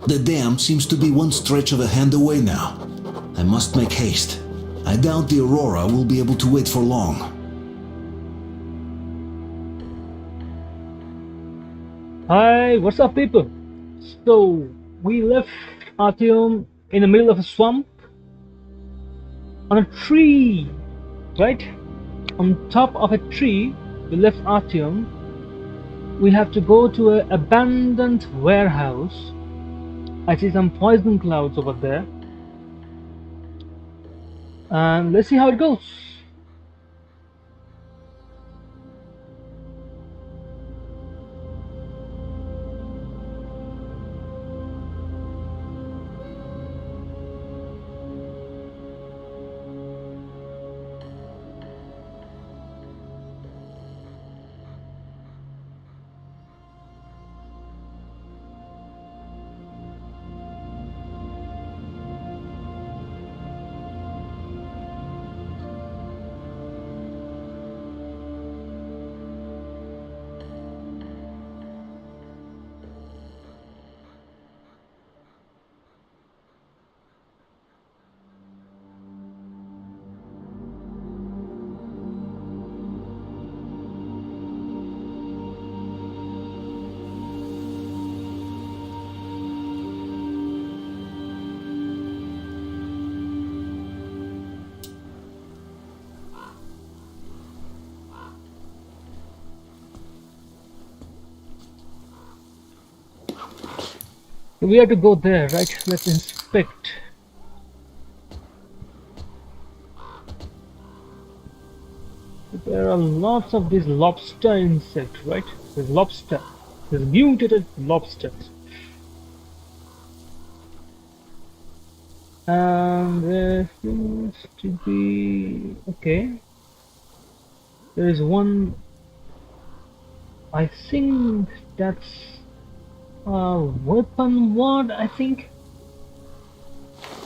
The dam seems to be one stretch of a hand away now. I must make haste. I doubt the Aurora will be able to wait for long. Hi, what's up people? So, we left Artyom in the middle of a swamp on a tree, right? On top of a tree, we left Artyom. We have to go to an abandoned warehouse. I see some poison clouds over there. And let's see how it goes. We have to go there, right? Let's inspect. There are lots of these lobster insects, right? There's lobster. There's mutated lobsters. And there seems to be... okay. There is one... I think that's a weapon mod, I think.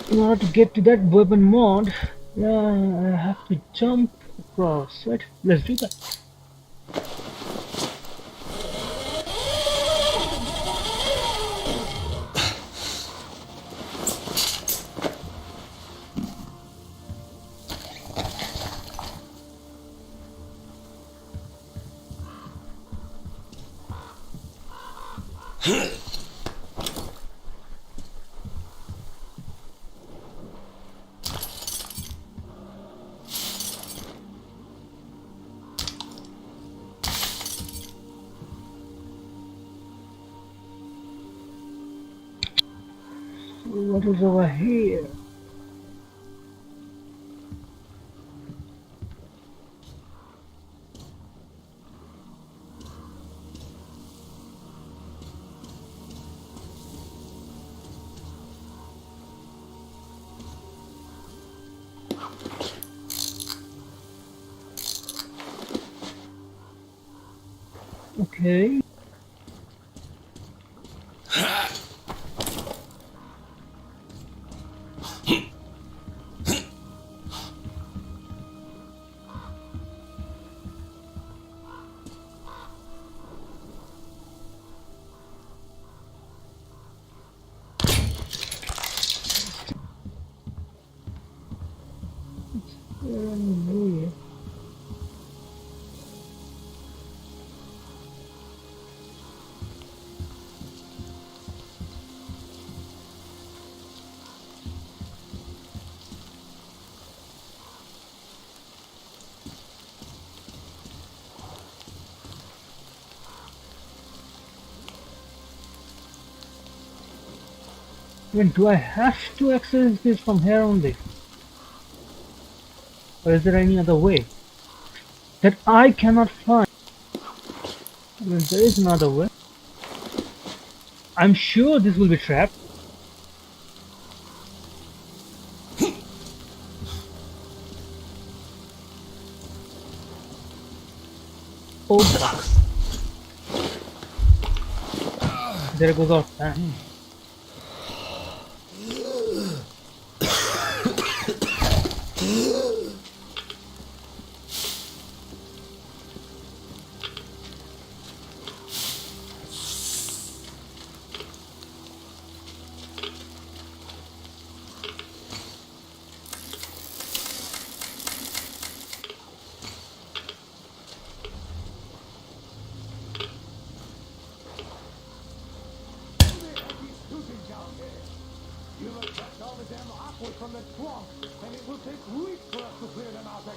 In order to get to that weapon mod, yeah, I have to jump across, right? Let's do that. What is over here? Okay. I mean, do I have to access this from here only? Or is there any other way that I cannot find? I mean, there is another way. I'm sure this will be trapped. Oh, fuck. There goes our fan. southward from the swamp, and it will take weeks for us to clear them out again.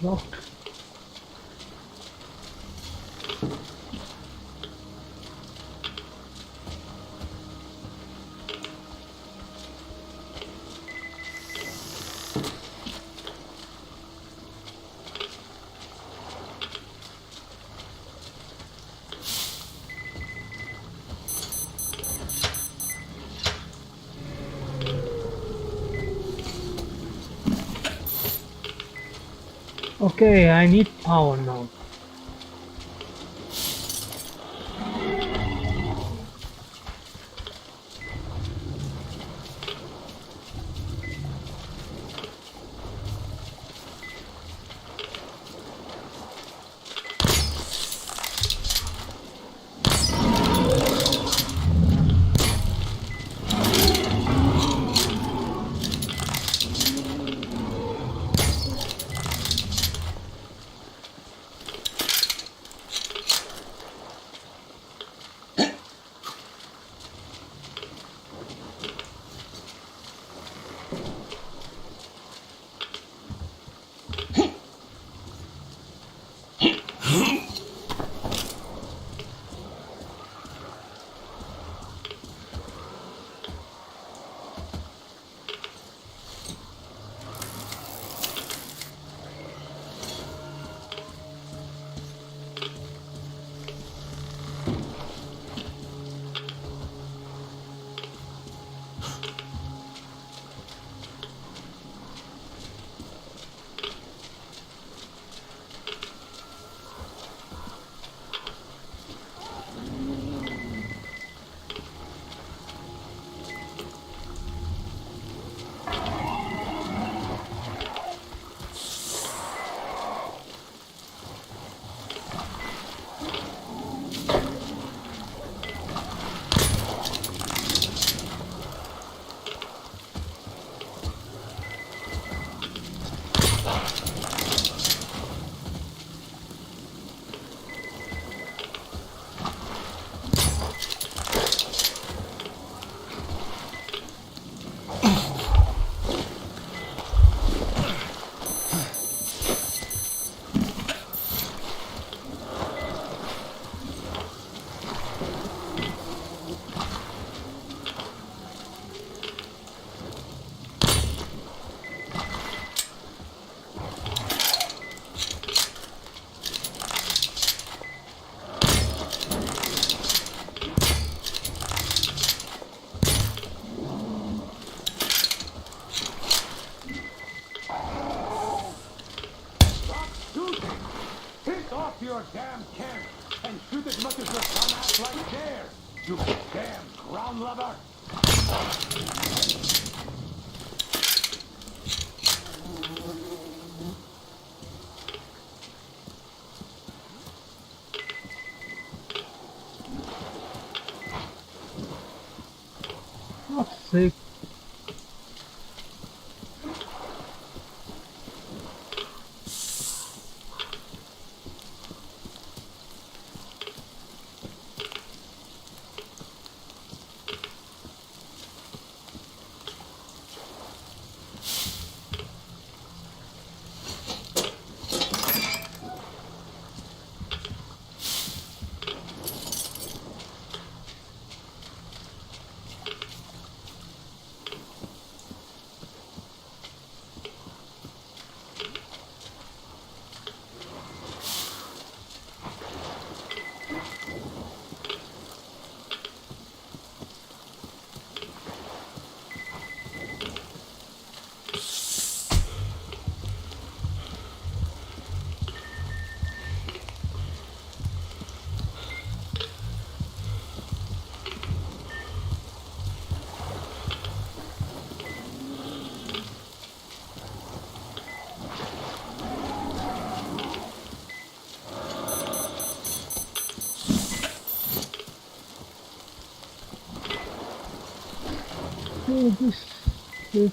Locked. Okay, I need power now. Your damn camp and shoot as much as your dumbass like dares, you damn ground lover! Fuck's sake. So this is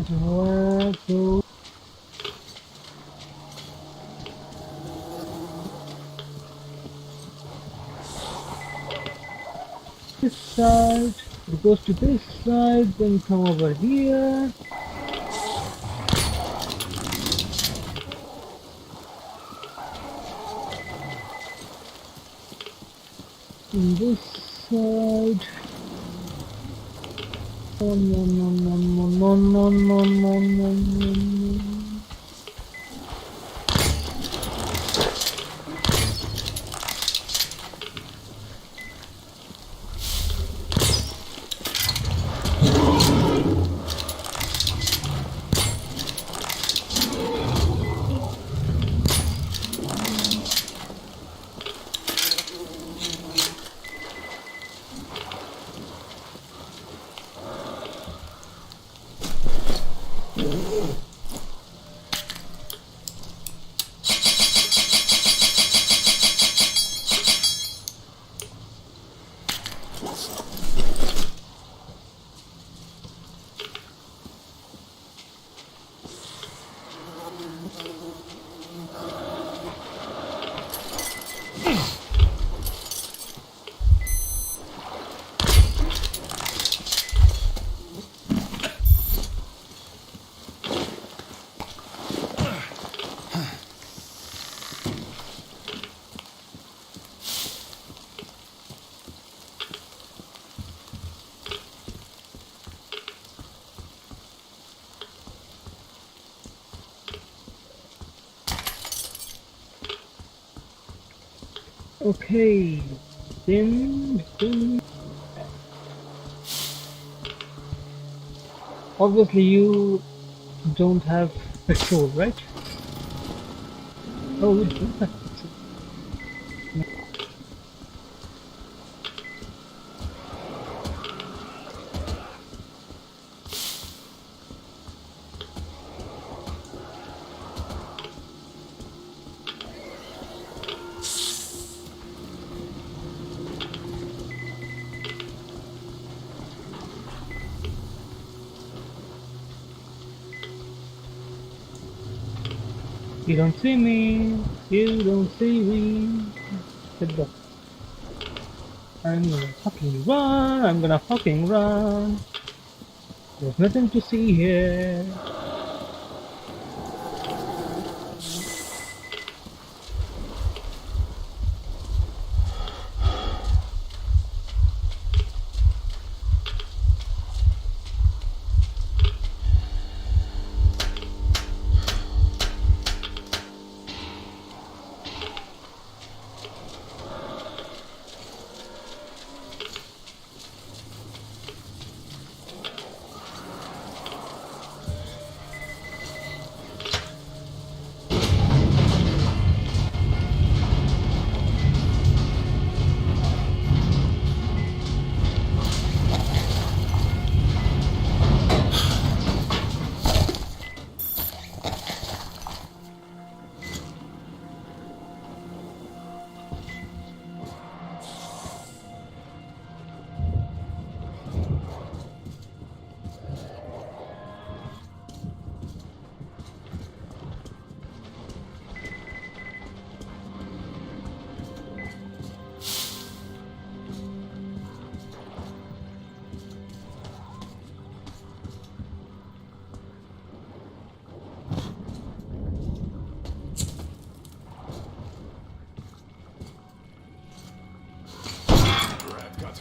what so this side, it goes to this side, then come over here. And this side. No, no, no, no, no, no, no, no, no, no, no. Okay, then obviously you don't have petrol, right? Oh, you don't have petrol. You don't see me, you don't see me. Good luck. I'm gonna fucking run, I'm gonna fucking run. There's nothing to see here.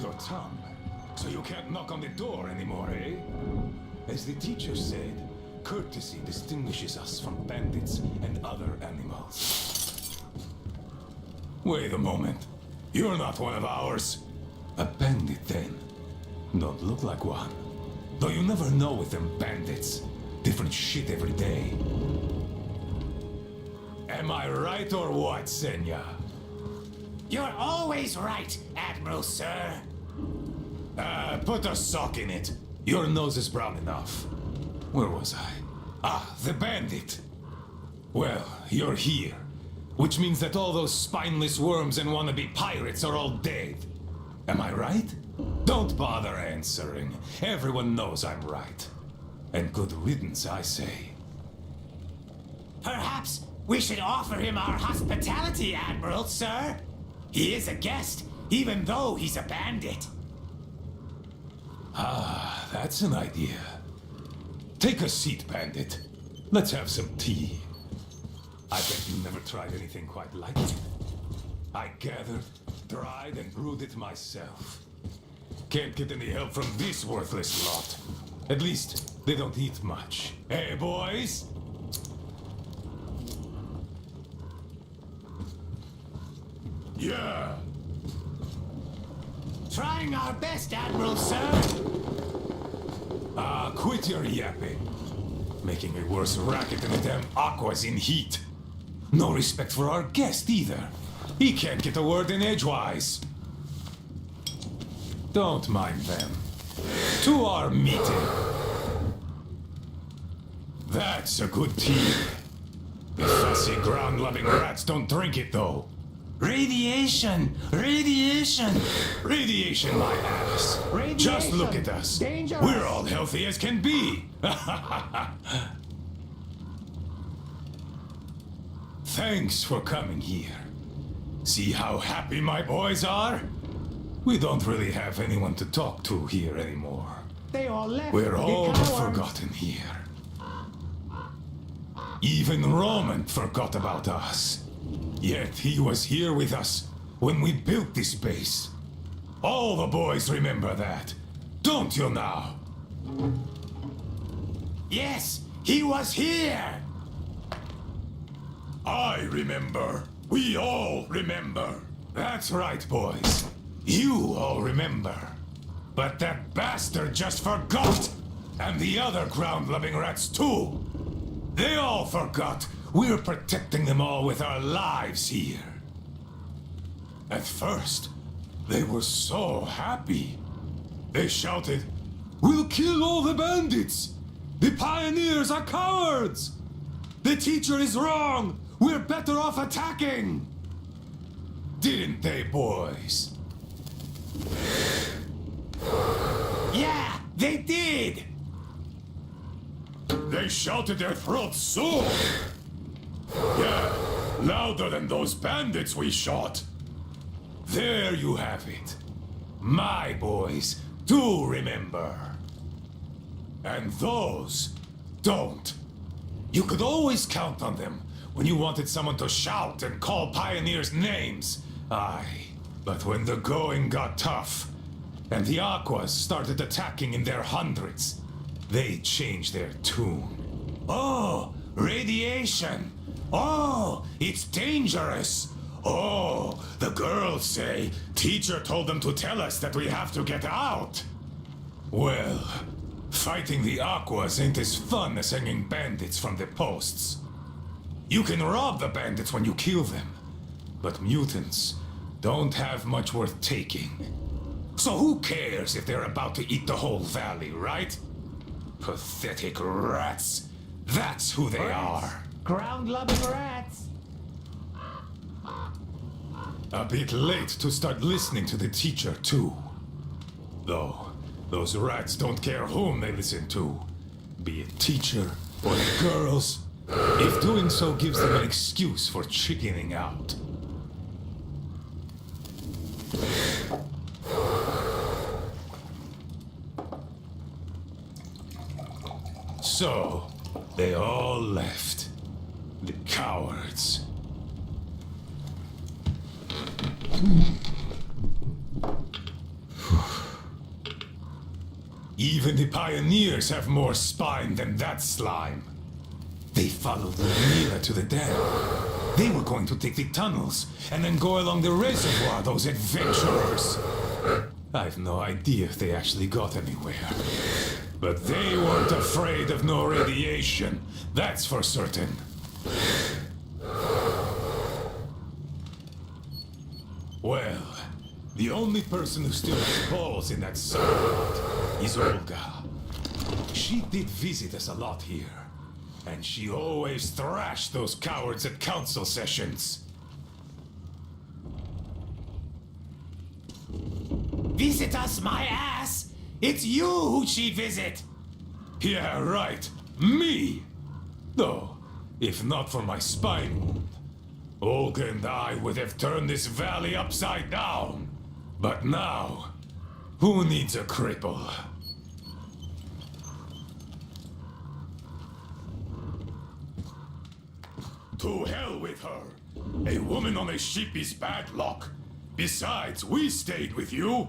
Your tongue, so you can't knock on the door anymore, eh? As the teacher said, courtesy distinguishes us from bandits and other animals. Wait a moment. You're not one of ours. A bandit, then. Don't look like one. Though you never know with them bandits. Different shit every day. Am I right or what, Senya? You're always right, Admiral Sir. Put a sock in it. Your nose is brown enough. Where was I? Ah, the bandit. Well, you're here. Which means that all those spineless worms and wannabe pirates are all dead. Am I right? Don't bother answering. Everyone knows I'm right. And good riddance, I say. Perhaps we should offer him our hospitality, Admiral Sir. He is a guest, even though he's a bandit. Ah, that's an idea. Take a seat, bandit. Let's have some tea. I bet you never tried anything quite like it. I gathered, dried, and brewed it myself. Can't get any help from this worthless lot. At least, they don't eat much. Hey, boys? Yeah. Trying our best, Admiral Sir. Ah, quit your yapping. Making a worse racket than the damn Aqua's in heat. No respect for our guest either. He can't get a word in edgewise. Don't mind them. To our meeting. That's a good tea. The fussy ground-loving rats don't drink it though. Radiation! Radiation! Radiation, my ass. Radiation. Just look at us. Dangerous. We're all healthy as can be. Thanks for coming here. See how happy my boys are? We don't really have anyone to talk to here anymore. They all left. We're the all but cowards. forgotten here. Even Roman forgot about us. Yet he was here with us when we built this base. All the boys remember that. Don't you now? Yes, he was here! I remember. We all remember. That's right, boys. You all remember. But that bastard just forgot! And the other ground-loving rats too! They all forgot we're protecting them all with our lives here. At first, they were so happy. They shouted, "We'll kill all the bandits! The pioneers are cowards! The teacher is wrong! We're better off attacking!" Didn't they, boys? Yeah, they did! They shouted their throats so. Yeah, louder than those bandits we shot. There you have it. My boys do remember. And those don't. You could always count on them when you wanted someone to shout and call pioneers names. Aye, but when the going got tough, and the Aquas started attacking in their hundreds, they changed their tune. Oh, radiation! Oh, it's dangerous! Oh, the girls say teacher told them to tell us that we have to get out! Well, fighting the Aquas ain't as fun as hanging bandits from the posts. You can rob the bandits when you kill them, but mutants don't have much worth taking. So who cares if they're about to eat the whole valley, right? Pathetic rats. That's who they are. Ground-loving rats. A bit late to start listening to the teacher, too. Though, those rats don't care whom they listen to. Be it teacher or the girls, if doing so gives them an excuse for chickening out. So, they all left. The cowards. Even the pioneers have more spine than that slime. They followed Mila to the dam. They were going to take the tunnels and then go along the reservoir, those adventurers. I've no idea if they actually got anywhere. But they weren't afraid of no radiation, that's for certain. Well, the only person who still has balls in that suburb is Olga. She did visit us a lot here, and she always thrashed those cowards at council sessions. Visit us, my ass! It's you who she'd visit! Yeah, right. Me! Though, if not for my spine wound, Olga and I would have turned this valley upside down. But now, who needs a cripple? To hell with her! A woman on a ship is bad luck. Besides, we stayed with you.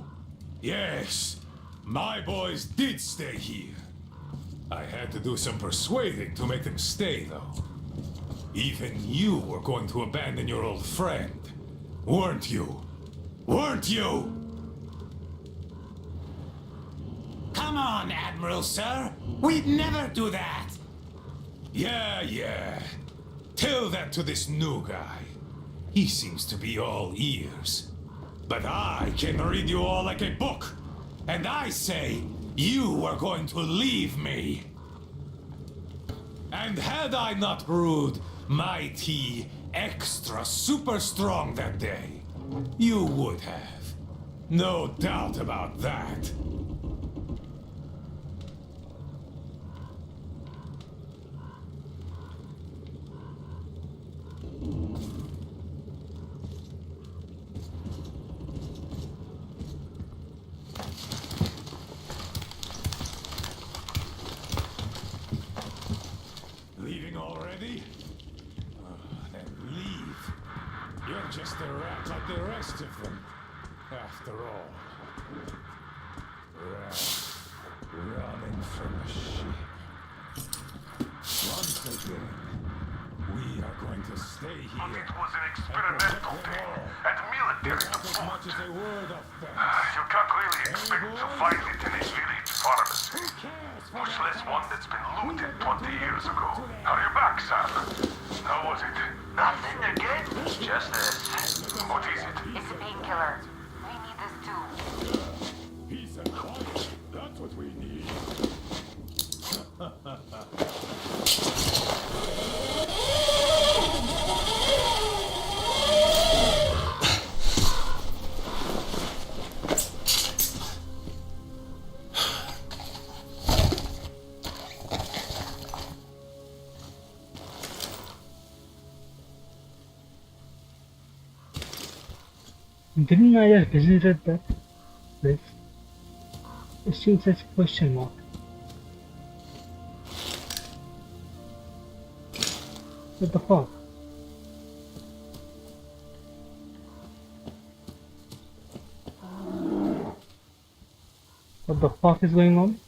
Yes, my boys did stay here. I had to do some persuading to make them stay, though. Even you were going to abandon your old friend, weren't you? Weren't you? Come on, Admiral, sir! We'd never do that! Yeah. Tell that to this new guy. He seems to be all ears. But I can read you all like a book. And I say, you are going to leave me. And had I not brewed my tea extra super strong that day, you would have. No doubt about that. Leaving already? Then leave. You're just a rat like the rest of them. After all. Rats running from a ship. Once again, we are going to stay here. It was an experimental thing, and military Not as deployment. much as a word of thanks. You can't really expect to find it in a village pharmacy. Who cares for Much that less one thanks? that's been looted 20 years ago. How are you back, Sam? How was it? Nothing again. Just this. What is it? It's a painkiller. We need this too. Peace and quiet. That's what we need. Didn't I just visited that place? It still says question mark. What the fuck? What the fuck is going on?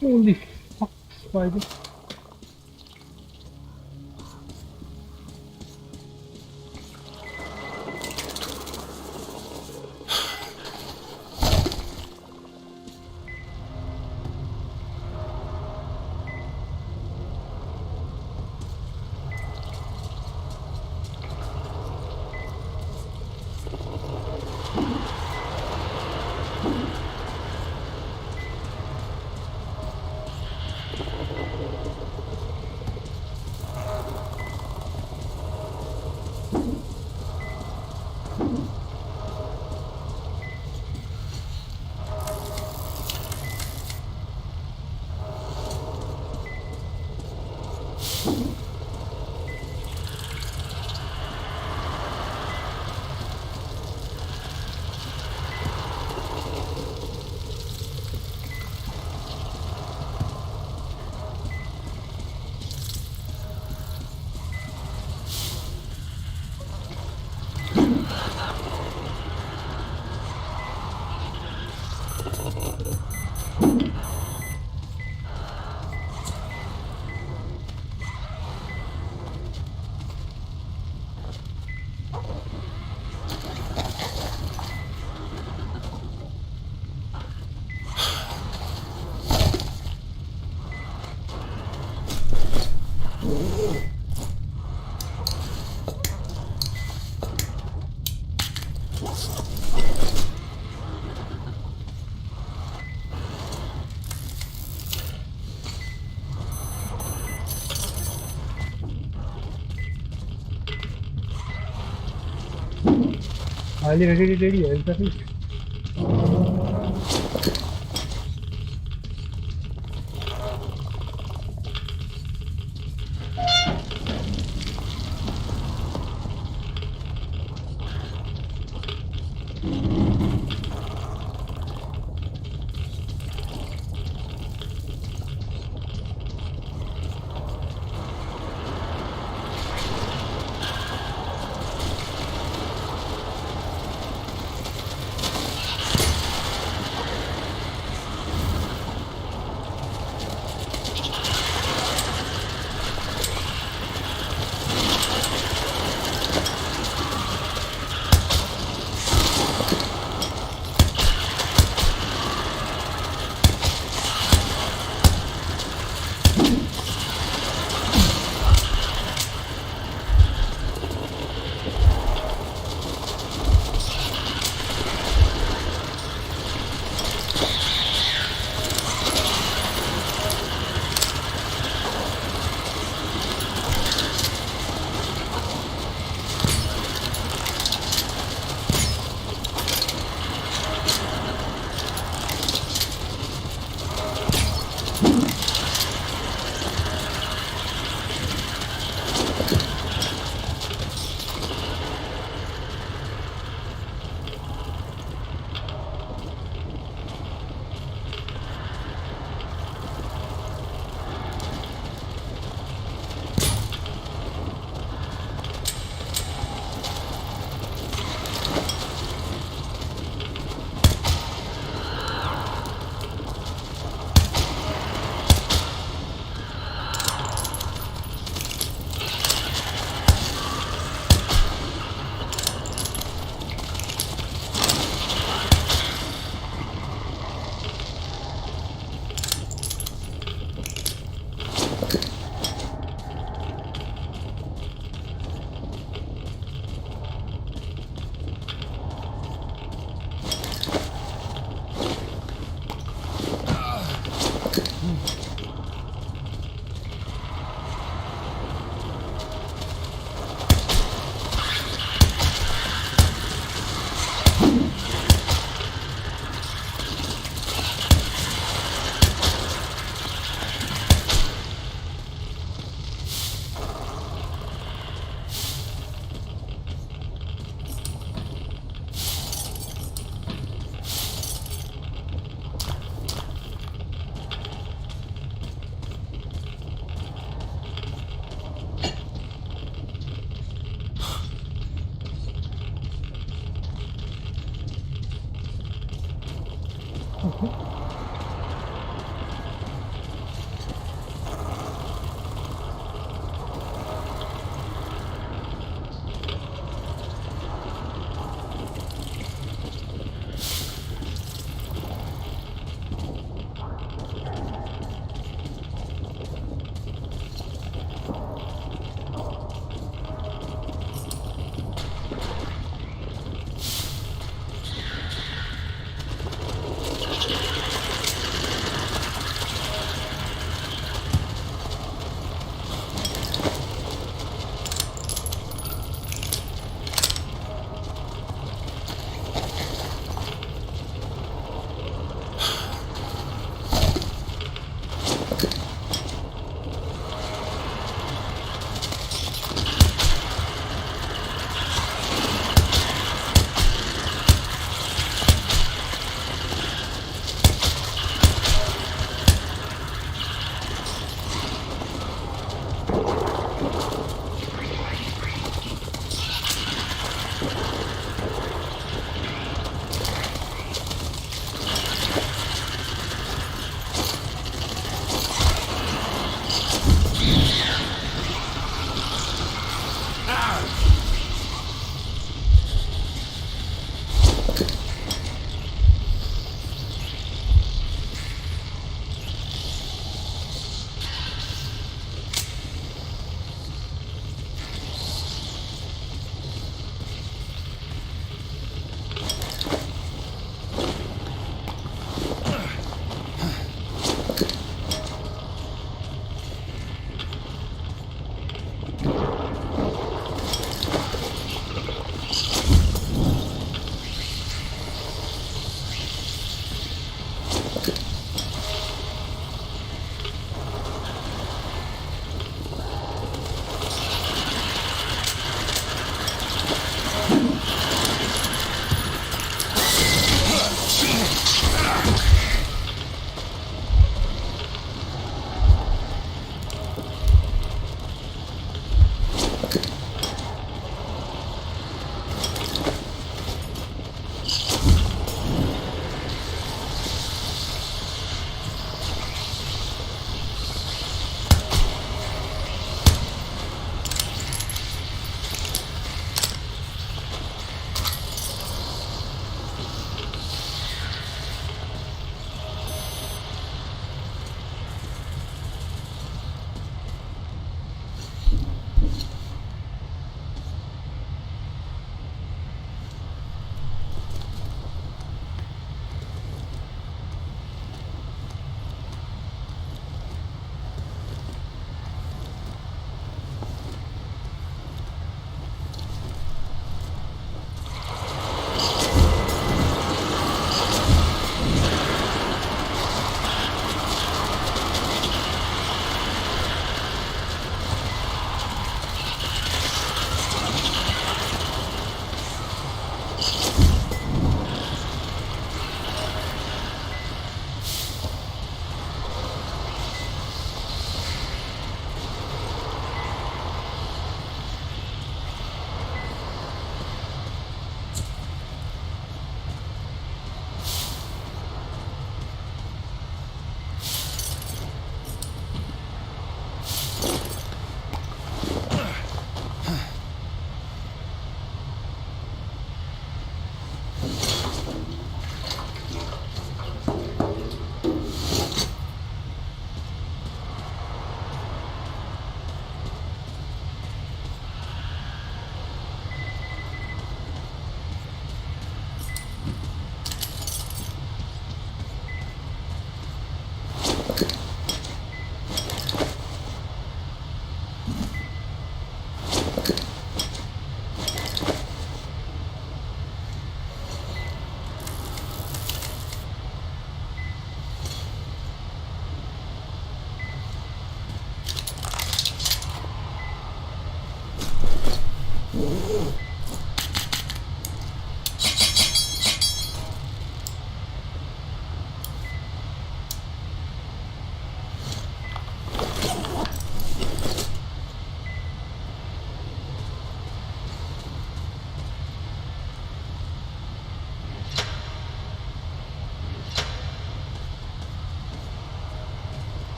Holy fuck, spider. Highly regulated area, is that it?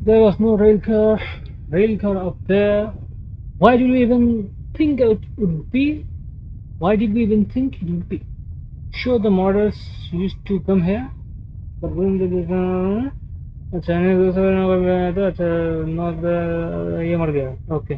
There was no rail car up there. Why did we even think it would be? Why did we even think it would be? Sure, the models used to come here, but when they अच्छा इन्हें दूसरा number में आया था अच्छा not ये मर गया okay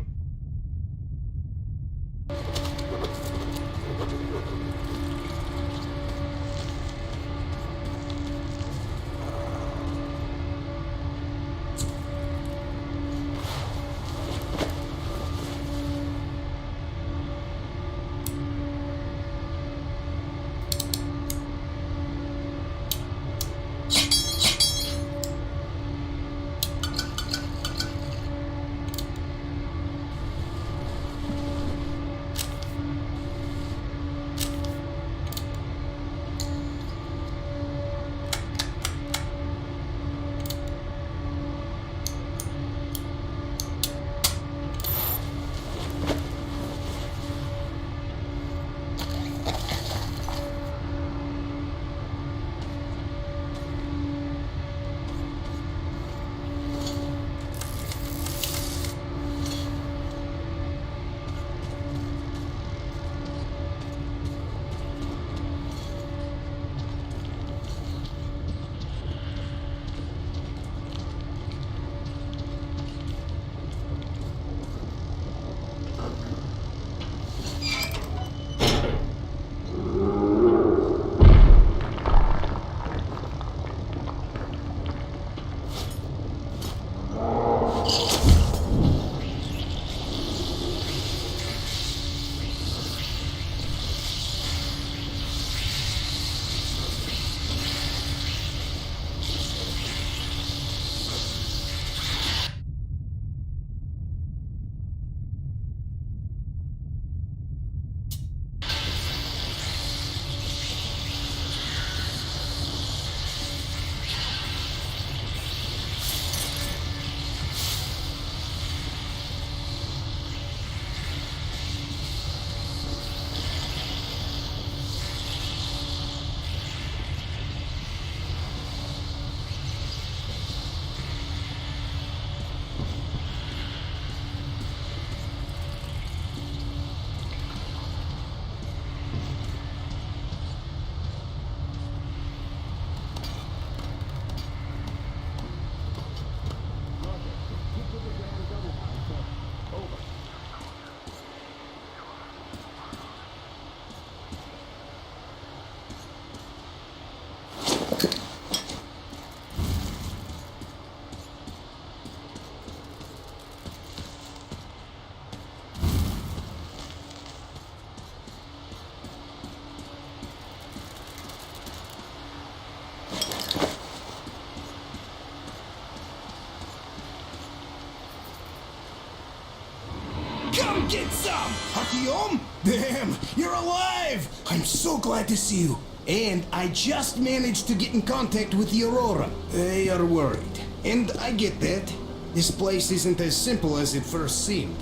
Come get some! Artyom? Damn, you're alive! I'm so glad to see you. And I just managed to get in contact with the Aurora. They are worried. And I get that. This place isn't as simple as it first seemed.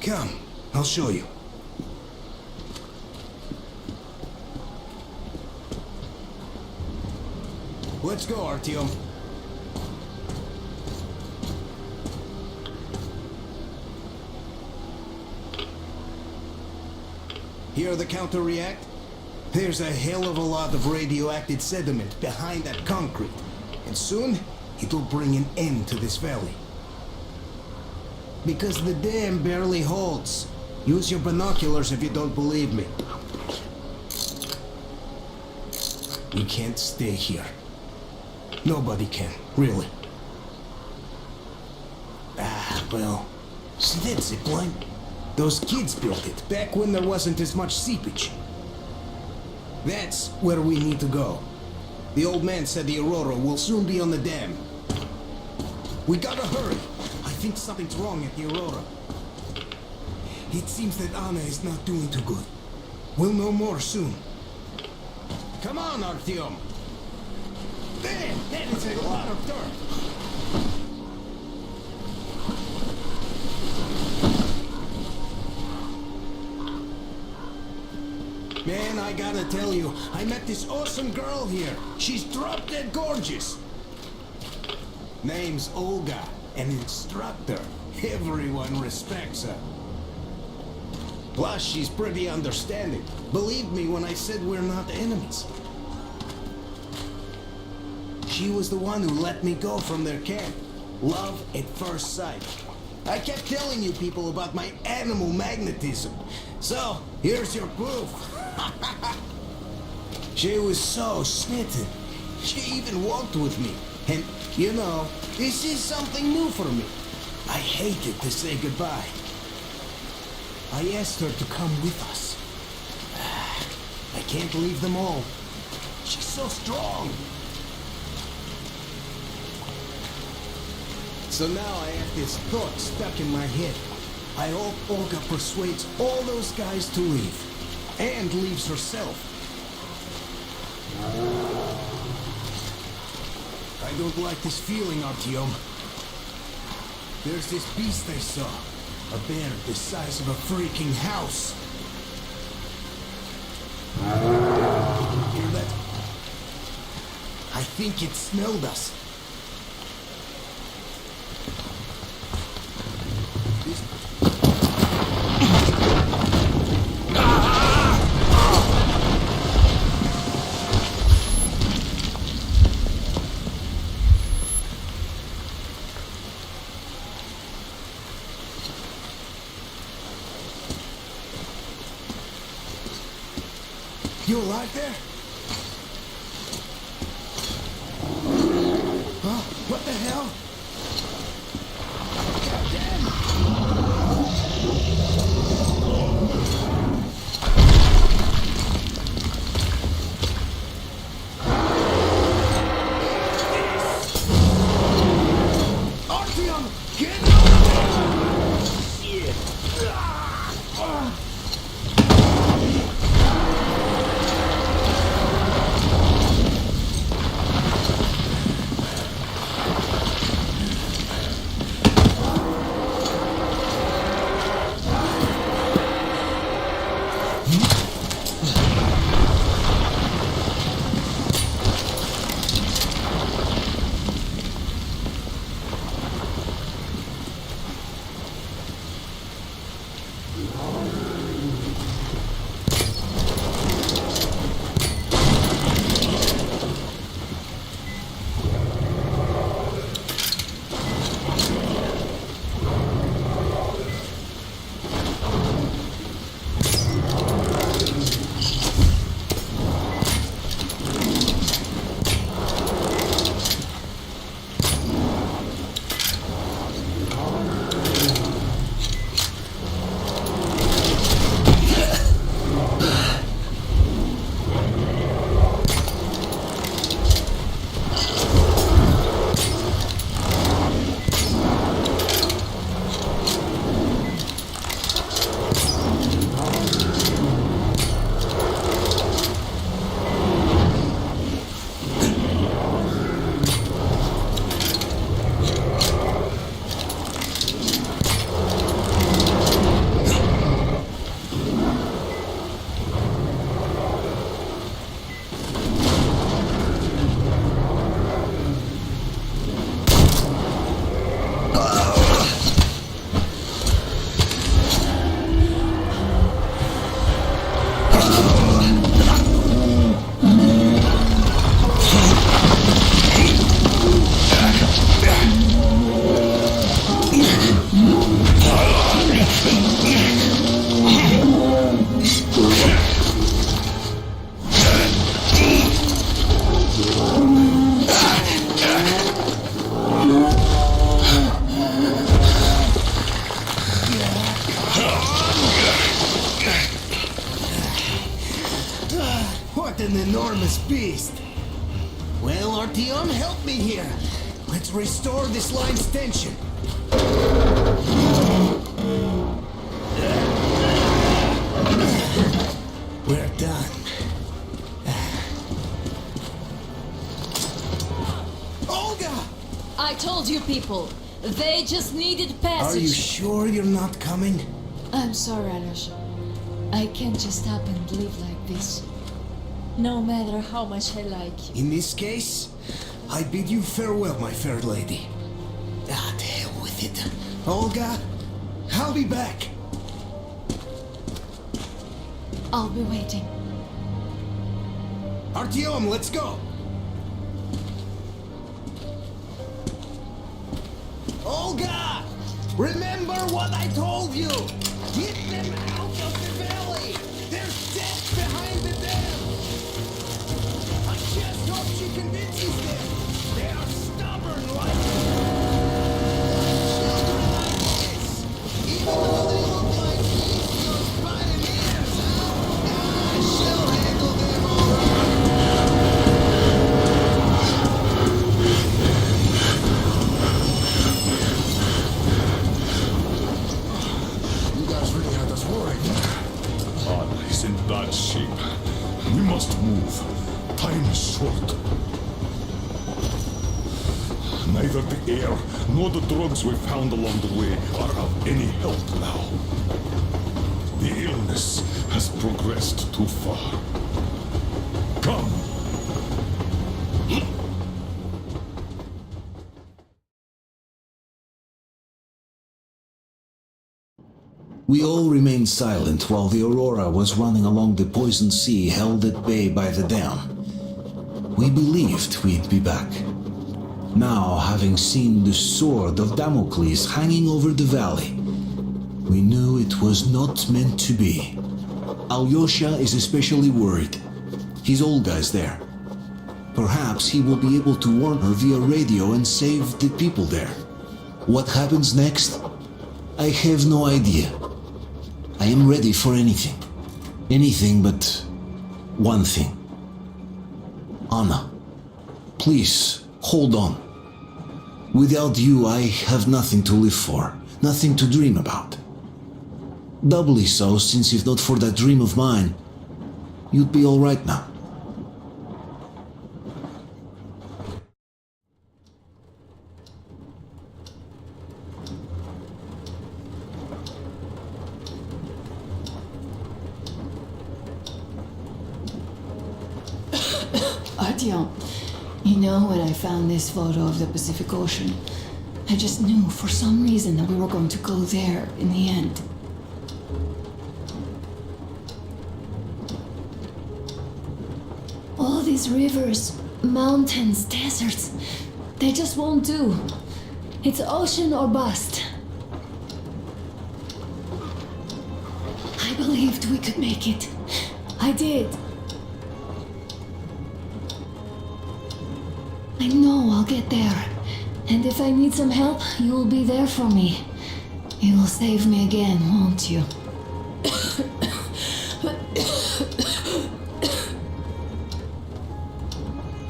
Come, I'll show you. Let's go, Artyom. Hear the counter react? There's a hell of a lot of radioactive sediment behind that concrete. And soon, it'll bring an end to this valley. Because the dam barely holds. Use your binoculars if you don't believe me. We can't stay here. Nobody can, really. Well, see that zipline? Those kids built it back when there wasn't as much seepage. That's where we need to go. The old man said the Aurora will soon be on the dam. We gotta hurry. I think something's wrong at the Aurora. It seems that Anna is not doing too good. We'll know more soon. Come on, Artyom. Damn, that is a lot of dirt. Man, I gotta tell you, I met this awesome girl here. She's drop-dead gorgeous. Name's Olga, an instructor. Everyone respects her. Plus, she's pretty understanding. Believe me when I said we're not enemies. She was the one who let me go from their camp. Love at first sight. I kept telling you people about my animal magnetism. So, here's your proof. She was so smitten. She even walked with me. And, you know, this is something new for me. I hated to say goodbye. I asked her to come with us. I can't leave them all. She's so strong. So now I have this thought stuck in my head. I hope Olga persuades all those guys to leave. And leaves herself. I don't like this feeling, Artyom. There's this beast I saw. A bear the size of a freaking house. Hear that? I think it smelled us. You alive there? Huh? What the hell? Artyom, get out! Shit! this beast. Well, Artyom, help me here. Let's restore this line's tension. We're done. Olga! I told you people, they just needed passage. Are you sure you're not coming? I'm sorry, Alyosha. I can't just up and live like this. No matter how much I like you. In this case, I bid you farewell, my fair lady. Ah, to hell with it. Olga, I'll be back. I'll be waiting. Artyom, let's go. Olga! Remember what I told you! Get them out of the valley! There's death behind the dam! I just hope she convinces them! They are stubborn like children like this! Even though they look like these, those pioneers, huh? I shall handle them all right! You guys really had us worried. Anna is in bad shape. We must move. Time is short. Neither the air nor the drugs we found along the way are of any help now. The illness has progressed too far. Come! We all remained silent while the Aurora was running along the poisoned sea held at bay by the dam. We believed we'd be back. Now, having seen the sword of Damocles hanging over the valley, we knew it was not meant to be. Alyosha is especially worried. His Olga is there. Perhaps he will be able to warn her via radio and save the people there. What happens next? I have no idea. I am ready for anything. Anything but one thing. Anna, please hold on. Without you, I have nothing to live for, nothing to dream about. Doubly so, since if not for that dream of mine, you'd be all right now. Artyom, you know when I found this photo of the Pacific Ocean, I just knew for some reason that we were going to go there in the end. All these rivers, mountains, deserts, they just won't do. It's ocean or bust. I believed we could make it. I did. I know I'll get there. And if I need some help, you'll be there for me. You'll save me again, won't you?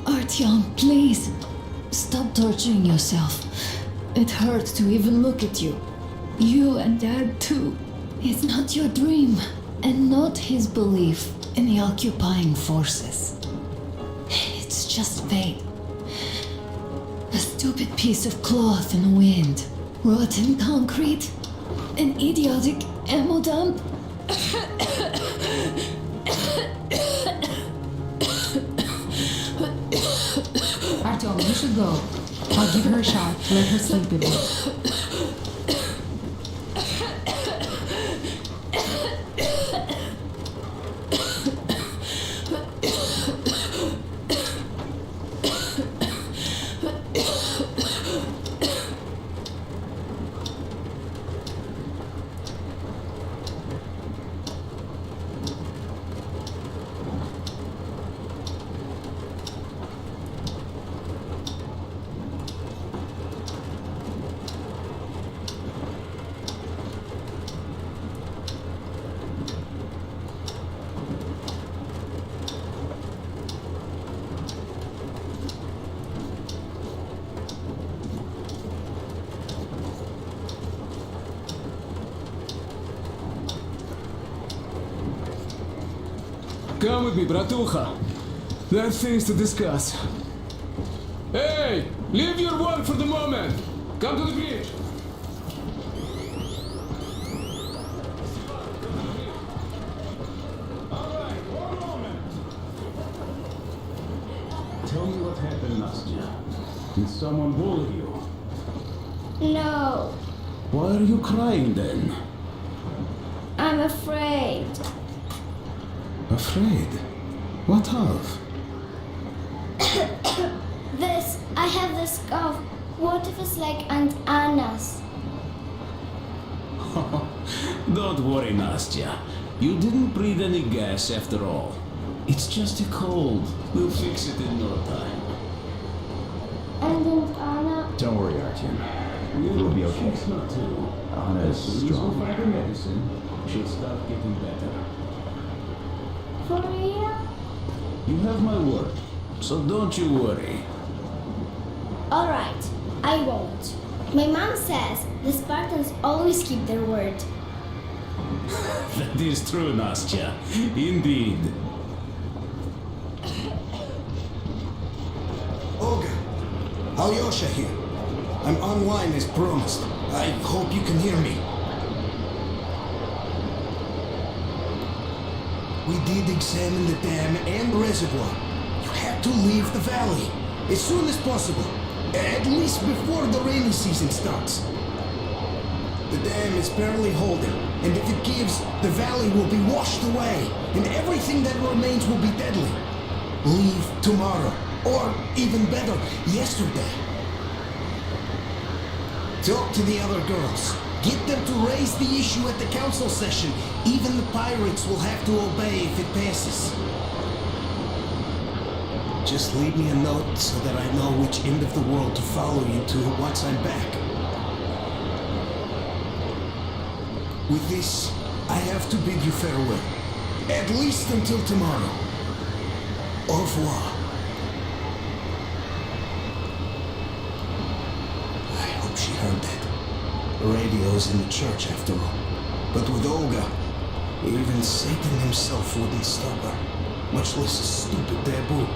Artyom, please. Stop torturing yourself. It hurts to even look at you. You and Dad too. It's not your dream, and not his belief in the occupying forces. It's just fate. A stupid piece of cloth in the wind. Rotten concrete. An idiotic ammo dump. Artyom, you should go. I'll give her a shot. Let her sleep a bit. Come with me, bratucha. There are things to discuss. Hey! Leave your work for the moment! Come to the bridge! Alright, one moment! Tell me what happened, Nastya. Did someone bully you? No, Why are you crying then? I'm afraid. Afraid? What of? I have this cough. What if it's like Aunt Anna's? Don't worry, Nastya. You didn't breathe any gas after all. It's just a cold. We'll fix it in no time. And Aunt Anna? Don't worry, Artyom. You'll be okay. She's not too. Anna is As soon as we strong. find the medicine, she'll start getting better. For real? You have my word, so don't you worry. Alright, I won't. My mom says the Spartans always keep their word. That is true, Nastya. Indeed. Olga, Alyosha here. I'm online as promised. I hope you can hear me. We did examine the dam and reservoir. You have to leave the valley as soon as possible. At least before the rainy season starts. The dam is barely holding, and if it gives, the valley will be washed away, and everything that remains will be deadly. Leave tomorrow, or even better, yesterday. Talk to the other girls. Get them to raise the issue at the council session. Even the pirates will have to obey if it passes. Just leave me a note so that I know which end of the world to follow you to once I'm back. With this, I have to bid you farewell. At least until tomorrow. Au revoir. I hope she heard that. The radio's in the church after all. But with Olga, even Satan himself wouldn't stop her. Much less a stupid taboo.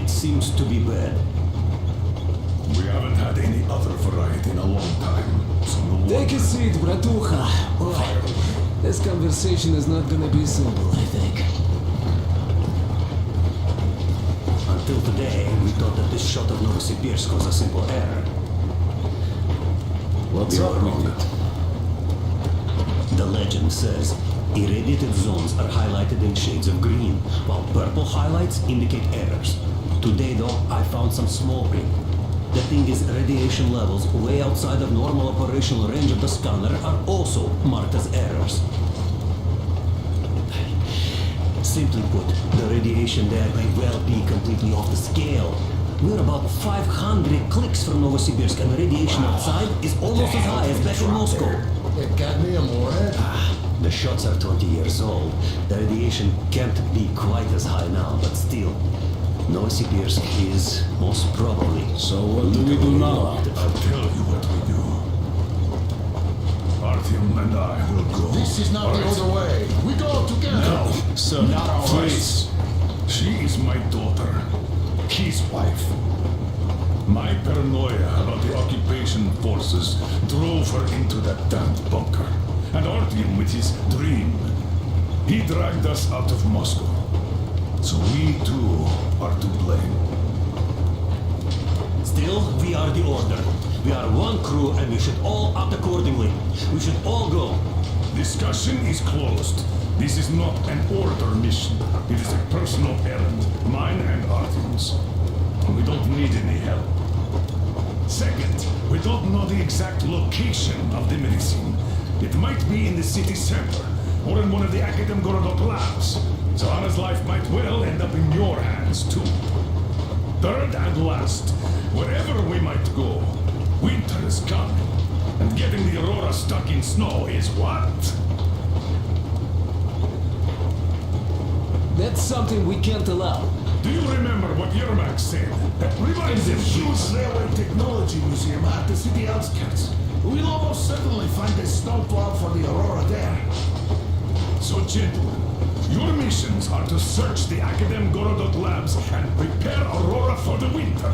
Seems to be bad. We haven't had any other variety in a long time, so no Take wonder. a seat, bratucha. This conversation is not gonna be simple, I think. Until today, we thought that this shot of Novosibirsk was a simple error. What's up with it? The legend says irradiated zones are highlighted in shades of green, while purple highlights indicate errors. Today, though, I found some small print. The thing is, radiation levels way outside of normal operational range of the scanner are also marked as errors. Simply put, the radiation there may well be completely off the scale. We're about 500 clicks from Novosibirsk, and the radiation outside is almost as high as back in Moscow. Cadmium, alright? The shots are 20 years old. The radiation can't be quite as high now, but still. Novosibirsk is most probably. So what do we do now? I'll tell you what we do. Artyom and I will go. This is not the other way. We go together. No, sir, Not our please. She is my daughter, his wife. My paranoia about the occupation forces drove her into that damned bunker. And Artyom with his dream. He dragged us out of Moscow. So we too are to blame. Still, we are the Order. We are one crew and we should all act accordingly. We should all go. Discussion is closed. This is not an Order mission. It is a personal errand, mine and Artyom's. We don't need any help. Second, we don't know the exact location of the medicine. It might be in the city center, or in one of the Akademgorodok labs. So Anna's life might well end up in your hands, too. Third and last, wherever we might go, winter is coming. And getting the Aurora stuck in snow is what? That's something we can't allow. Do you remember what Yermak said? Remind There's a them, huge please. railway technology museum at the city outskirts. We'll almost certainly find a snowplow for the Aurora there. So, gentlemen, your missions are to search the Akademgorodok labs and prepare Aurora for the winter.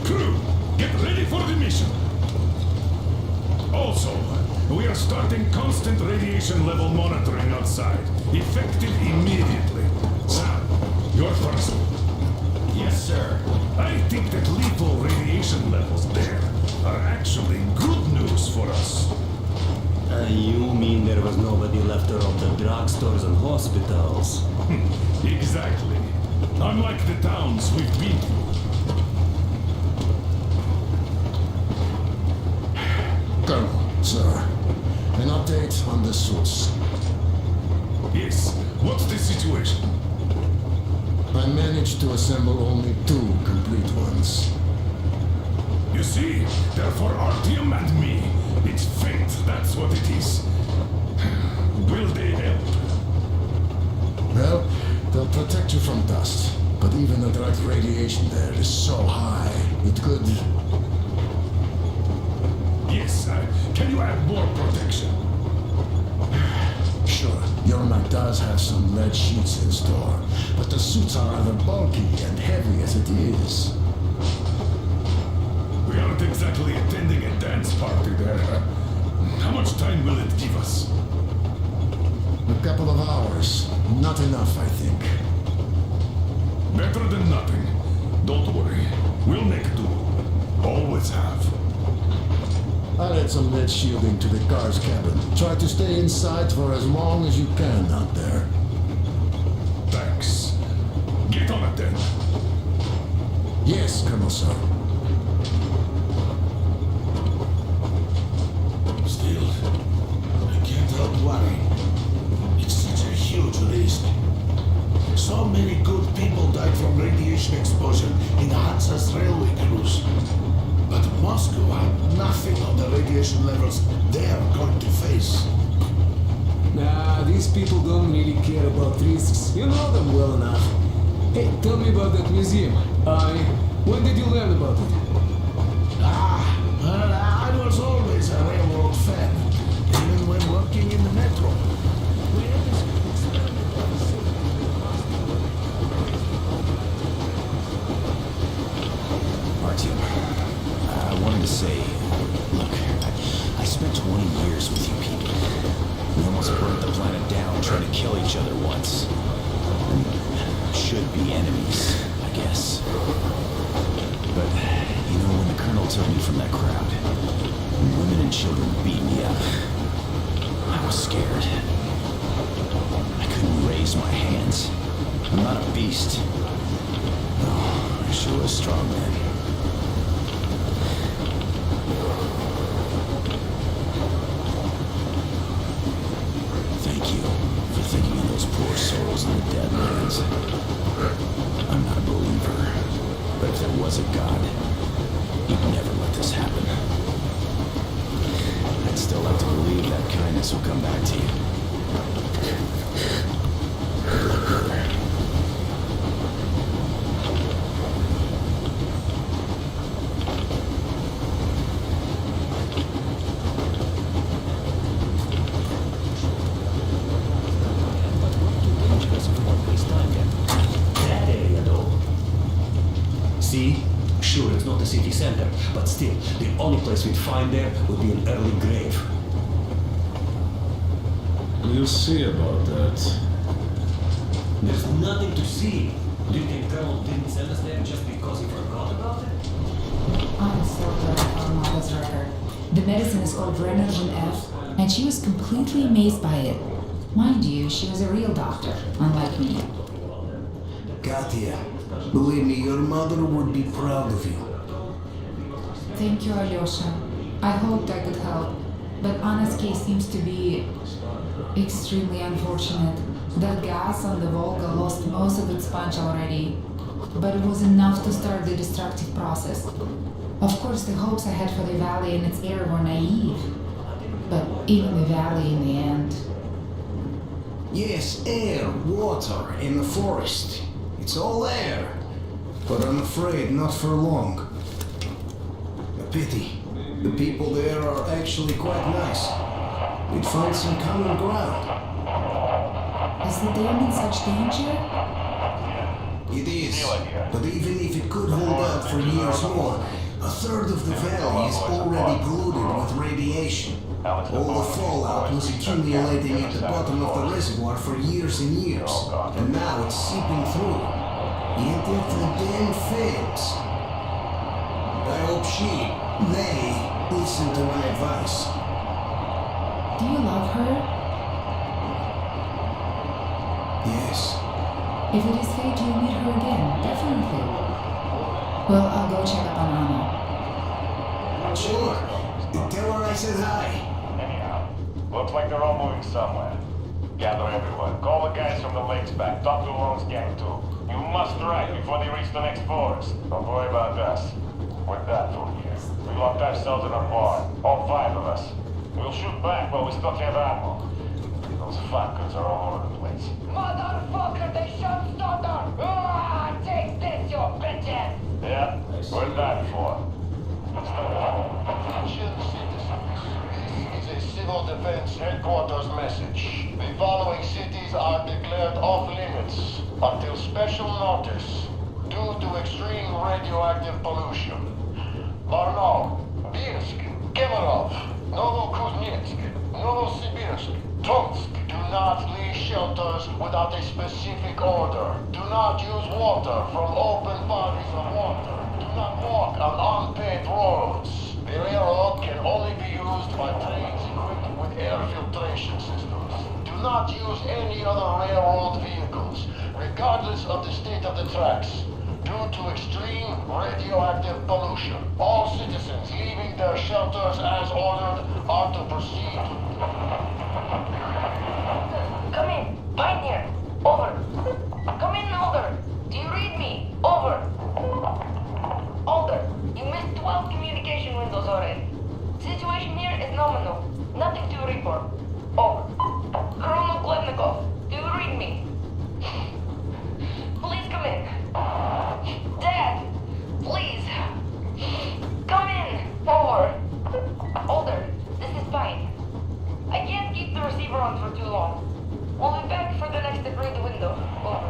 Crew, get ready for the mission. Also, we are starting constant radiation level monitoring outside, effective immediately. Sam, you're first. Yes, sir. I think that lethal radiation levels there are actually good news for us. You mean there was nobody left around the drugstores and hospitals? Exactly. Unlike the towns we've been to. Colonel, sir. An update on the suits. Yes, what's the situation? I managed to assemble only 2 complete ones. You see, they're for Artyom and me. It's fate, that's what it is. Will they help? Well, they'll protect you from dust. But even the direct radiation there is so high, it could... Yes, can you add more protection? Sure, Yermak does have some lead sheets in store, but the suits are rather bulky and heavy as it is. We aren't exactly attending a dance party there. How much time will it give us? A couple of hours. Not enough, I think. Better than nothing. Don't worry. We'll make do. Always have. I'll add some lead shielding to the car's cabin. Try to stay inside for as long as you can out there. Thanks. Get on it then. Yes, Colonel, sir. Still, I can't help worrying. It's such a huge risk. So many good people died from radiation exposure in Hansa's railway crews. But Moscow had nothing on the radiation levels they're going to face. Nah, these people don't really care about risks. You know them well enough. Hey, tell me about that museum. When did you learn about it? I was always a railroad fan, even when working in the metro. We had this Artyom, I wanted to say, look, I spent 20 years with you people. We almost burnt the planet down trying to kill each other once. Should be enemies, I guess. But, you know, when the Colonel took me from that crowd, women and children beat me up. I was scared. I couldn't raise my hands. I'm not a beast. No, I sure was strong then. Thank you for thinking of those poor souls in the Deadlands. I'm not a believer, but if there was a God, he'd never let this happen. I'd still like to believe that kindness will come back to you. Good luck, brother. still, the only place we'd find there would be an early grave. We'll see about that. There's nothing to see. Do you think Colonel didn't send us there just because he forgot about it? I'm so glad I found Mama's record. The medicine is called Renergen F, and she was completely amazed by it. Mind you, she was a real doctor, unlike me. Katya, believe me, your mother would be proud of you. Thank you, Alyosha. I hoped I could help, but Anna's case seems to be extremely unfortunate. That gas on the Volga lost most of its punch already, but it was enough to start the destructive process. Of course, the hopes I had for the valley and its air were naive, but even the valley in the end. Yes, air, water, and the forest. It's all there. But I'm afraid not for long. A pity. The people there are actually quite nice. We'd find some common ground. Is the dam in such danger? It is. But even if it could hold out for years more, a third of the valley is already polluted with radiation. All the fallout was accumulating at the bottom of the reservoir for years and years, and now it's seeping through. Yet if the dam fails, I hope they listen to my advice. Do you love her? Yes. If it is fate, you'll meet her again, definitely. Well, I'll go check up on Anna. Sure. Tell her I said hi. Anyhow, looks like they're all moving somewhere. Gather everyone. Call the guys from the lakes back. Talk to Long's gang too. You must drive before they reach the next forest. Don't worry about us. We're done for here. We locked ourselves in a barn. All 5 of us. We'll shoot back, but we still have ammo. Those fuckers are all over the place. Motherfucker, they shot Stoddard! Ah, take this, you bitches! Yeah, we're done for. Attention citizens. This is a civil defense headquarters message. The following cities are declared off limits until special notice due to extreme radioactive pollution. Barnaul, Birsk, Kemerov, Novokuzhnetsk, Novosibirsk, Tomsk. Do not leave shelters without a specific order. Do not use water from open bodies of water. Do not walk on unpaved roads. The railroad can only be used by trains equipped with air filtration systems. Do not use any other railroad vehicles, regardless of the state of the tracks, due to extreme radioactive pollution. All citizens leaving their shelters as ordered are to proceed. Come in, Pioneer. Over. Come in, Alder. Do you read me? Over. Alder, you missed 12 communication windows already. Situation here is nominal. Nothing to report. Over. Colonel Klebnikov, do you read me? Please come in. Dad, please. Come in. Over. Alder, this is fine. I can't keep the receiver on for too long. We'll be back for the next agreed window. Over.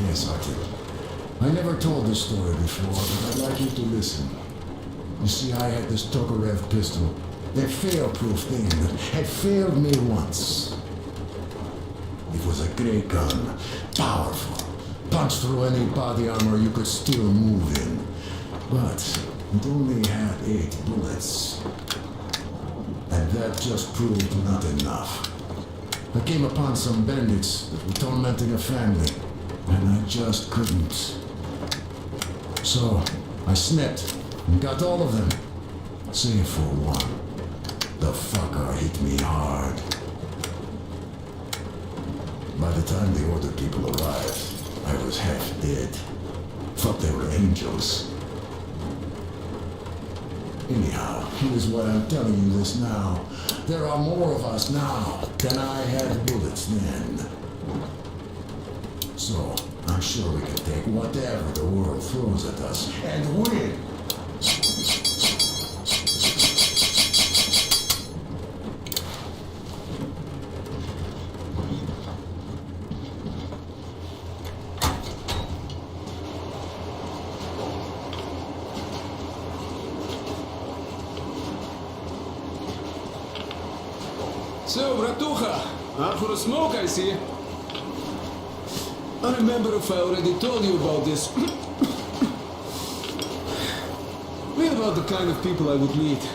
Yes, Artyom. I never told this story before, but I'd like you to listen. You see, I had this Tokarev pistol, that fail-proof thing that had failed me once. It was a great gun, powerful, punched through any body armor you could still move in. But it only had 8 bullets. And that just proved not enough. I came upon some bandits that were tormenting a family, and I just couldn't. So, I snipped and got all of them, save for one. The fucker hit me hard. By the time the Order people arrived, I was half dead. Thought they were angels. Anyhow, here's why I'm telling you this now. There are more of us now than I had bullets then. So, I'm sure we can take whatever the world throws at us and win. So, Bratucha, out for a smoke, I see. I remember if I already told you about this. Read about the kind of people I would meet.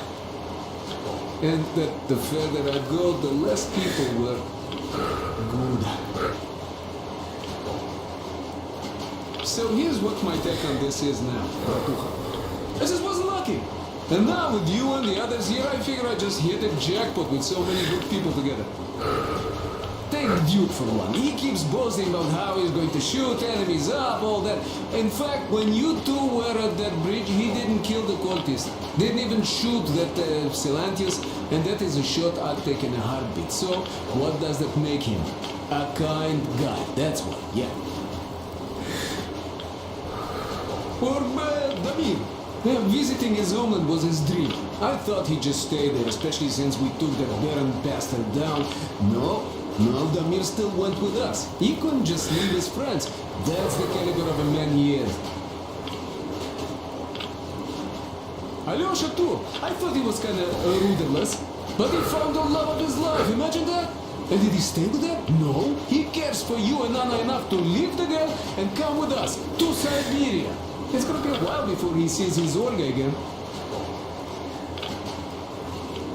And that the further I go, the less people were good. So here's what my take on this is now, Bratucha. I just wasn't lucky. And now with you and the others here, I figure I just hit a jackpot with so many good people together. Take Duke for one. He keeps boasting about how he's going to shoot enemies up, all that. In fact, when you two were at that bridge, he didn't kill the cultist. Didn't even shoot that Silantius, and that is a shot I'd take in a heartbeat. So, what does that make him? A kind guy, that's what, yeah. Poor Damir. Visiting his homeland was his dream. I thought he'd just stay there, especially since we took that barren bastard down. No, Damir still went with us. He couldn't just leave his friends. That's the caliber of a man he is. Alyosha too. I thought he was kinda rudderless, but he found the love of his life. Imagine that. And did he stay with her? No. He cares for you and Anna enough to leave the girl and come with us to Siberia. It's gonna be a while before he sees his Olga again.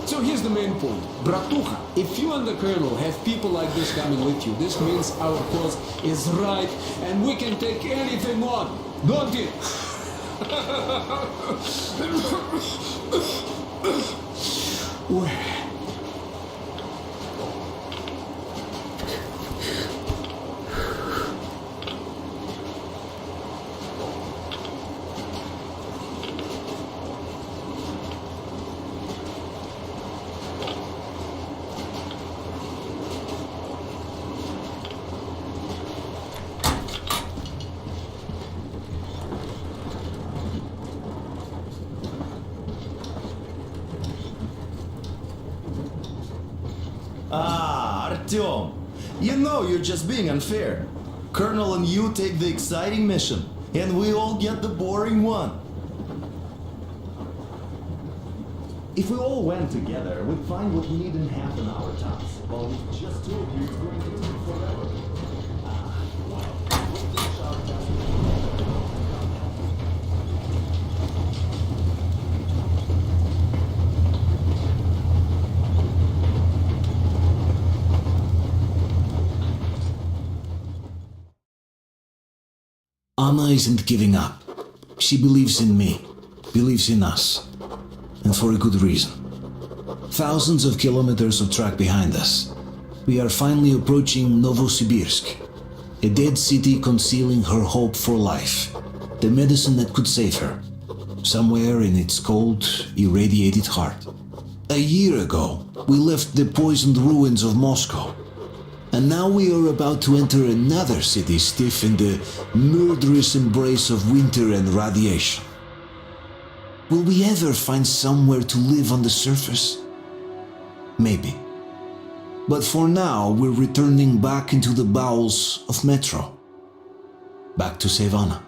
So here's the main point. Bratucha, if you and the Colonel have people like this coming with you, this means our cause is right and we can take anything on. Don't it? Well, Artyom, you know you're just being unfair. Colonel and you take the exciting mission, and we all get the boring one. If we all went together, we'd find what we need in half an hour tops. While with just two of you, it's going to take forever. Anna isn't giving up. She believes in me, believes in us, and for a good reason. Thousands of kilometers of track behind us, we are finally approaching Novosibirsk, a dead city concealing her hope for life, the medicine that could save her, somewhere in its cold, irradiated heart. A year ago, we left the poisoned ruins of Moscow. And now we are about to enter another city stiff in the murderous embrace of winter and radiation. Will we ever find somewhere to live on the surface? Maybe. But for now, we're returning back into the bowels of Metro. Back to Savannah.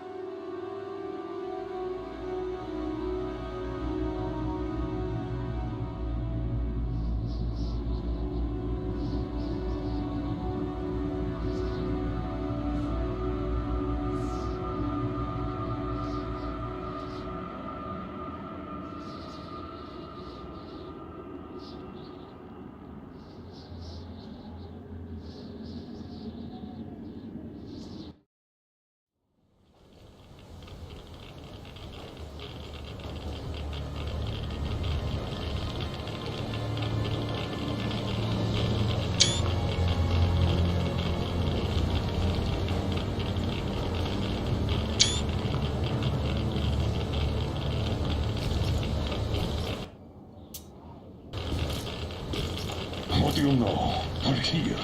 What do you know? We're here.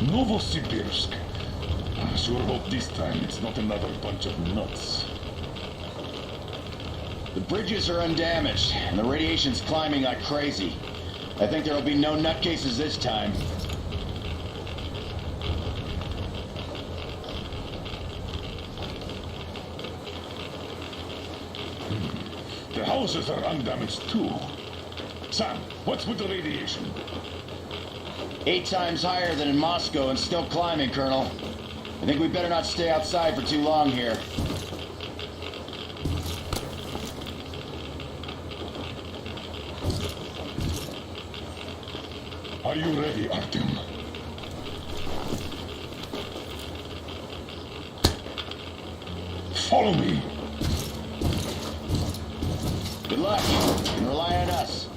Novosibirsk. I sure hope this time it's not another bunch of nuts. The bridges are undamaged, and the radiation's climbing like crazy. I think there'll be no nutcases this time. The houses are undamaged too. Sam, what's with the radiation? 8 times higher than in Moscow and still climbing, Colonel. I think we better not stay outside for too long here. Are you ready, Artyom? Follow me. Good luck. You can rely on us.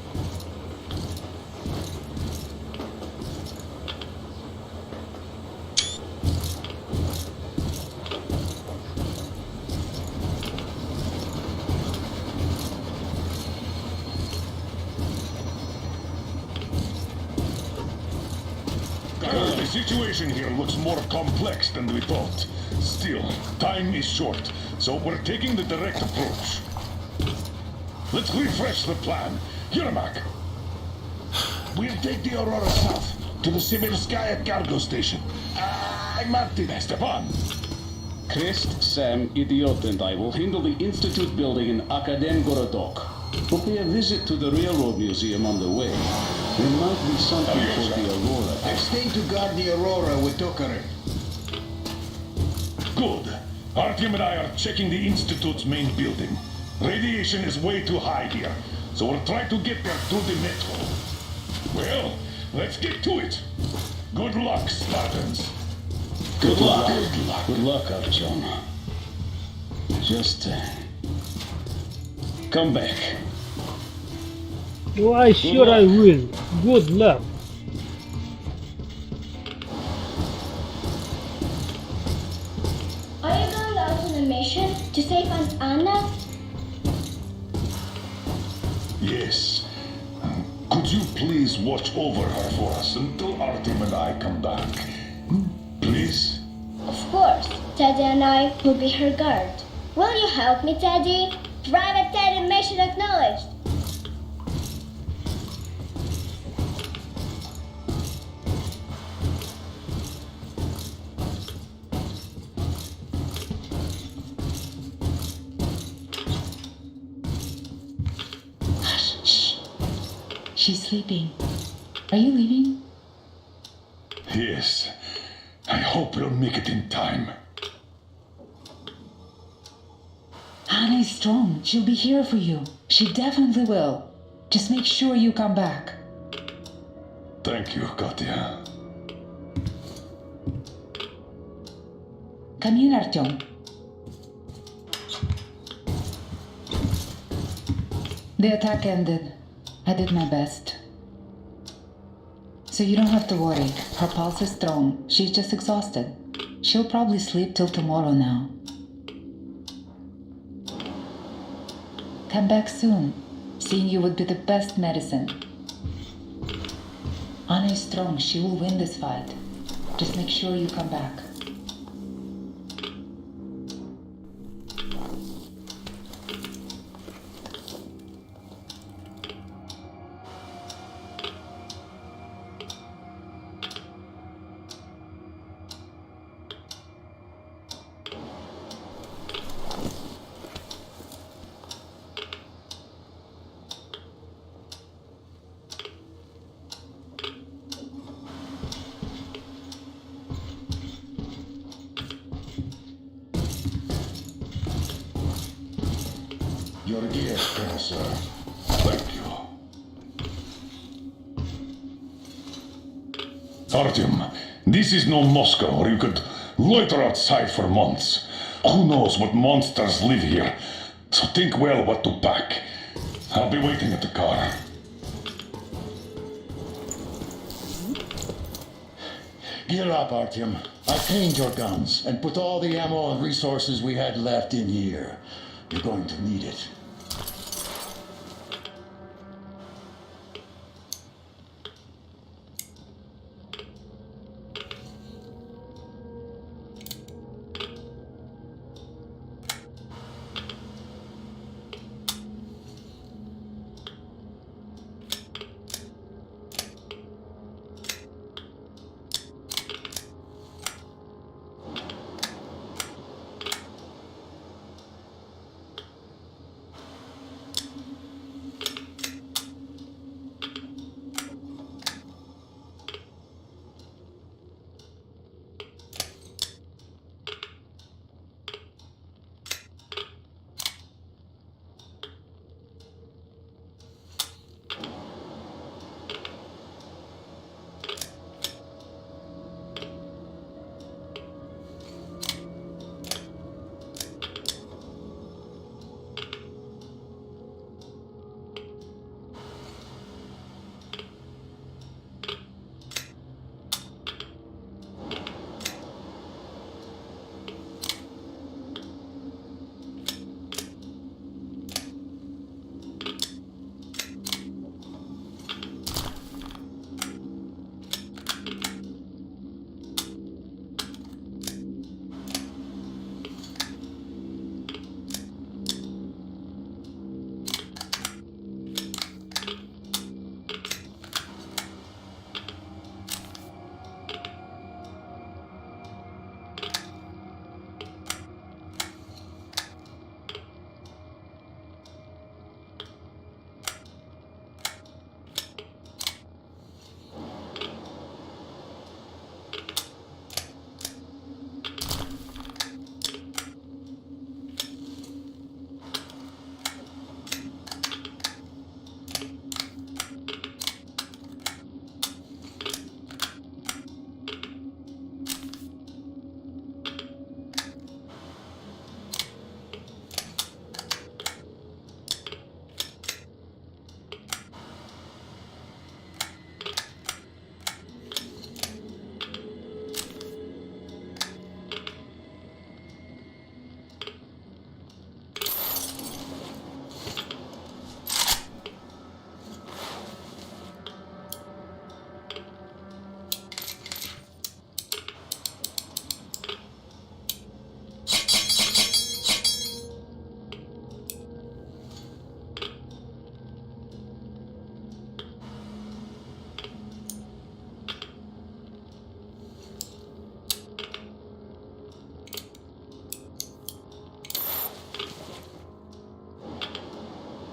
The situation here looks more complex than we thought. Still, time is short, so we're taking the direct approach. Let's refresh the plan. Yermak, we'll take the Aurora south to the Sibirskaya cargo station. Martin, Stepan. Krist, Sam, Idiot, and I will handle the Institute building in Akadem Gorodok. We'll pay a visit to the Railroad Museum on the way. There might be something for the Aurora. I've stayed to guard the Aurora with Tokarev. Good. Artyom and I are checking the Institute's main building. Radiation is way too high here, so we'll try to get there through the metro. Well, let's get to it. Good luck, Spartans. Good luck. Good luck, Artyom. Just come back. Why sure I will. Good luck. Are you going out on a mission to save Aunt Anna? Yes. Could you please watch over her for us until Artyom and I come back? Please? Of course. Teddy and I will be her guard. Will you help me, Teddy? Private Teddy mission acknowledged. She's sleeping. Are you leaving? Yes. I hope we'll make it in time. Anna is strong. She'll be here for you. She definitely will. Just make sure you come back. Thank you, Katya. Come in, Artyom. The attack ended. I did my best. So you don't have to worry. Her pulse is strong. She's just exhausted. She'll probably sleep till tomorrow now. Come back soon. Seeing you would be the best medicine. Anna is strong. She will win this fight. Just make sure you come back. Your gift, Colonel, sir. Thank you. Artyom, this is no Moscow where you could loiter outside for months. Who knows what monsters live here? So think well what to pack. I'll be waiting at the car. Gear up, Artyom. I cleaned your guns and put all the ammo and resources we had left in here. You're going to need it.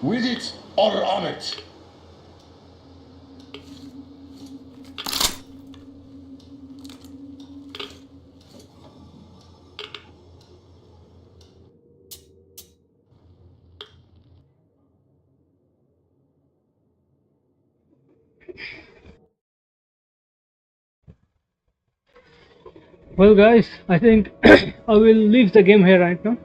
With it or on it. Well, guys, I think I will leave the game here right now.